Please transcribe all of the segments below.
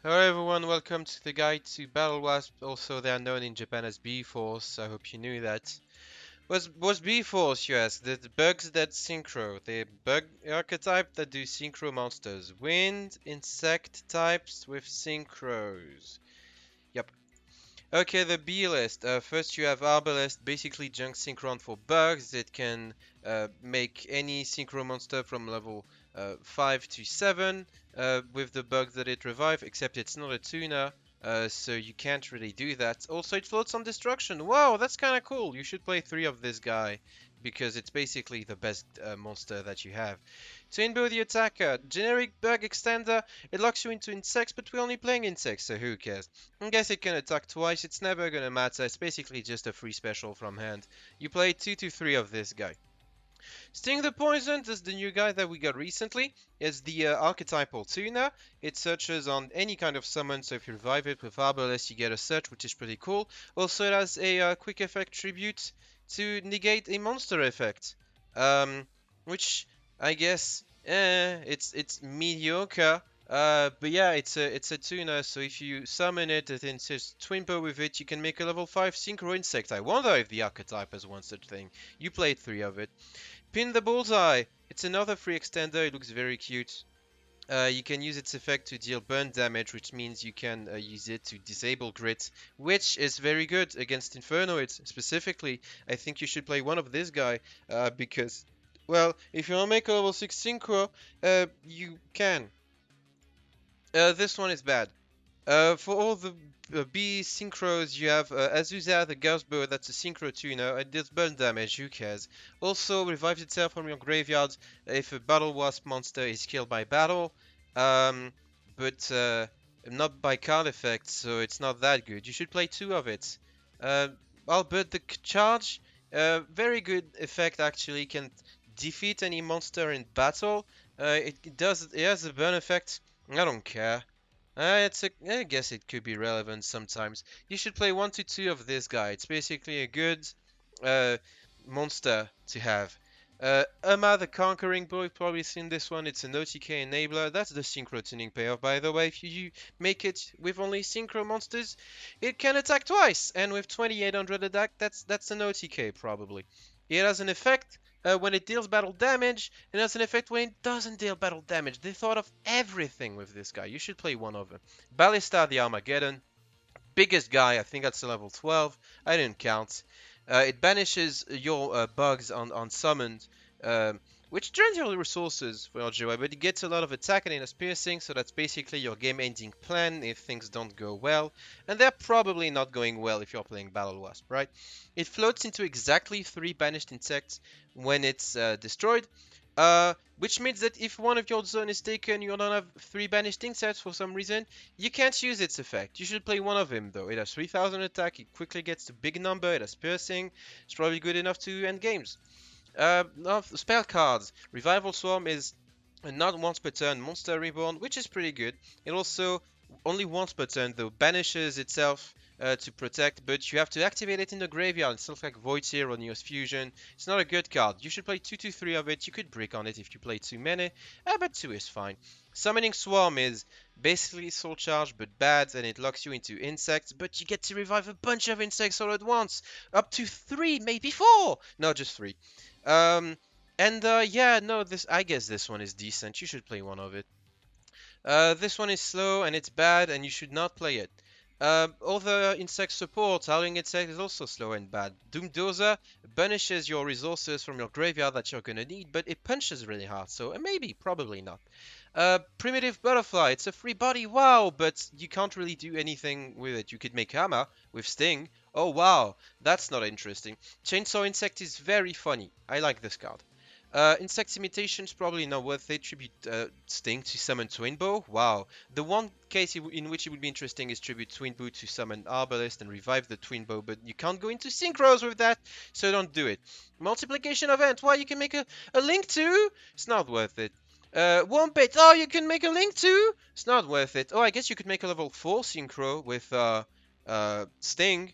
Hello everyone, welcome to the guide to BattleWasps. Also, they are known in Japan as B-Force. I hope you knew that. What's B-Force, you ask? The bugs that synchro. The bug archetype that do synchro monsters. Wind, insect types with synchros. Yep. Okay, the B list. First you have Arborist, basically junk synchron for bugs. It can make any synchro monster from level 5 to 7 with the bugs that it revives, except it's not a tuner, so you can't really do that. Also, it floats on destruction. Wow, that's kind of cool. You should play 3 of this guy, because it's basically the best monster that you have. Twinbo the attacker. Generic bug extender. It locks you into insects, but we're only playing insects, so who cares? I guess it can attack twice, it's never gonna matter, it's basically just a free special from hand. You play 2 to 3 of this guy. Sting the Poison is the new guy that we got recently. It's the archetypal tuner. It searches on any kind of summon, so if you revive it with Arbalest, you get a search, which is pretty cool. Also, it has a quick effect tribute to negate a monster effect. Which I guess it's mediocre. But yeah, it's a tuner, so if you summon it and then says Twinbo with it, you can make a level 5 Synchro Insect. I wonder if the archetype has one such thing. You played 3 of it. Pin the Bullseye! It's another free extender, it looks very cute. You can use its effect to deal burn damage, which means you can use it to disable Grit, which is very good against Infernoids. Specifically, I think you should play one of this guy, because, well, if you want to make a level 6 Synchro, you can. This one is bad. For all the B synchros, you have Azusa, the Gauss Bow, that's a synchro tuner. It does burn damage, who cares? Also, revives itself from your graveyard if a Battle Wasp monster is killed by battle. Um, but not by card effect, so it's not that good. You should play 2 of it. Albert the Charge, very good effect actually, can defeat any monster in battle. It has a burn effect. I don't care. I guess it could be relevant sometimes. You should play 1 to 2 of this guy. It's basically a good uh, monster to have. Uma the Conquering Bow, you've probably seen this one. It's an OTK enabler. That's the synchro tuning payoff, by the way. If you make it with only synchro monsters, it can attack twice. And with 2800 attack, that's an OTK probably. It has an effect when it deals battle damage, and has an effect when it doesn't deal battle damage. They thought of everything with this guy. You should play one of them. Ballista the Armageddon. Biggest guy, I think that's a level 12. I didn't count. It banishes your bugs on summoned, which drains your resources for your GUI, but it gets a lot of attack and it has piercing, so that's basically your game-ending plan if things don't go well. And they're probably not going well if you're playing Battle Wasp, right? It floats into exactly 3 banished insects when it's destroyed. Which means that if one of your zone is taken, you don't have 3 banished insects for some reason, you can't use its effect. You should play one of them though. It has 3000 attack, it quickly gets to big number, it has piercing, it's probably good enough to end games. Spell cards. Revival Swarm is a not once per turn monster reborn, which is pretty good. It also only once per turn though banishes itself to protect, but you have to activate it in the graveyard. It's sort of like Void Seer or Neos Fusion. It's not a good card. You should play 2 to 3 of it. You could brick on it if you play too many, but 2 is fine. Summoning Swarm is basically Soul Charge but bad, and it locks you into insects, but you get to revive a bunch of insects all at once. Up to 3, maybe 4! No, just 3. Um, and yeah, no, I guess this one is decent. You should play one of it. This one is slow and it's bad, and you should not play it. Other insect support, Howling Insect is also slow and bad. Doomdozer banishes your resources from your graveyard that you're gonna need, but it punches really hard, so maybe, probably not. Primitive Butterfly, it's a free body, wow, but you can't really do anything with it. You could make hammer with Sting. Oh wow, that's not interesting. Chainsaw Insect is very funny. I like this card. Insect Imitation is probably not worth it. Tribute Sting to summon Twinbow. Wow. The one case in which it would be interesting is Tribute Twinbow to summon Arbalest and revive the Twinbow, but you can't go into synchros with that, so don't do it. Multiplication Event. Why, you can make a link to? It's not worth it. Wompet. Oh, you can make a link to? It's not worth it. Oh, I guess you could make a level 4 synchro with Sting.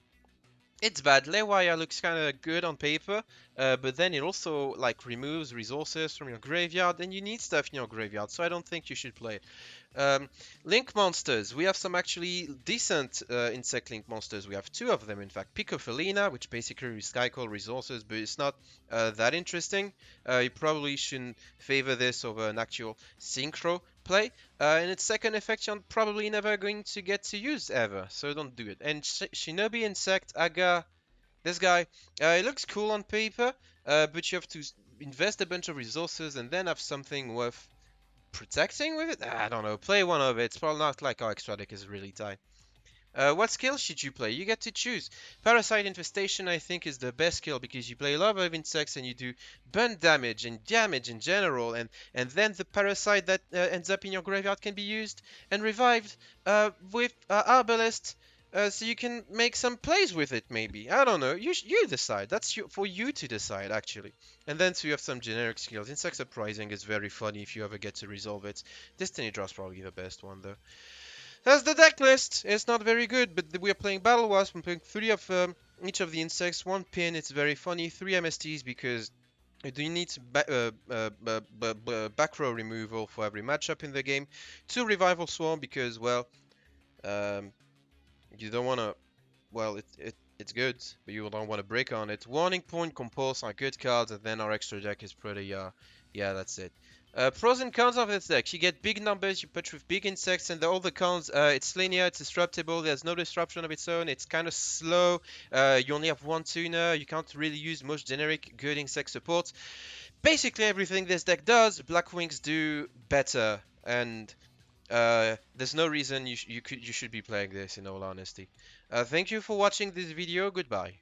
It's bad. Lewaya looks kind of good on paper, but then it also like removes resources from your graveyard, and you need stuff in your graveyard. So I don't think you should play it. Link monsters. We have some actually decent insect link monsters. We have two of them, in fact. Picofelina, which basically recycle resources, but it's not that interesting. You probably shouldn't favor this over an actual synchro play. And its second effect, you're probably never going to get to use ever, so don't do it. And Shinobi Insect Aga, this guy, it looks cool on paper, but you have to invest a bunch of resources and then have something worth protecting with it? I don't know. Play one of it. It's probably not like our extra deck is really tight. What skill should you play? You get to choose. Parasite Infestation, I think, is the best skill because you play a lot of insects and you do burn damage and damage in general, and then the parasite that ends up in your graveyard can be used and revived with Arborist. So you can make some plays with it, maybe. I don't know. You decide. That's for you to decide, actually. And then so you have some generic skills. Insect Surprising is very funny if you ever get to resolve it. Destiny Draw's probably the best one, though. That's the deck list. It's not very good, but we are playing Battle Wasp. I'm playing three of each of the insects. One pin. It's very funny. Three MSTs because you need back row removal for every matchup in the game. Two Revival Swarm because, well, um, you don't want to. Well, it's good, but you don't want to break on it. Warning Point, Compulse are good cards, and then our extra deck is pretty. Yeah, that's it. Pros and cons of this deck. You get big numbers, you put with big insects, and all the cons, it's linear, it's disruptible, there's no disruption of its own, it's kind of slow, you only have one tuner, you can't really use much generic good insect support. Basically everything this deck does, Black Wings do better, and there's no reason you should be playing this in all honesty. Thank you for watching this video, goodbye.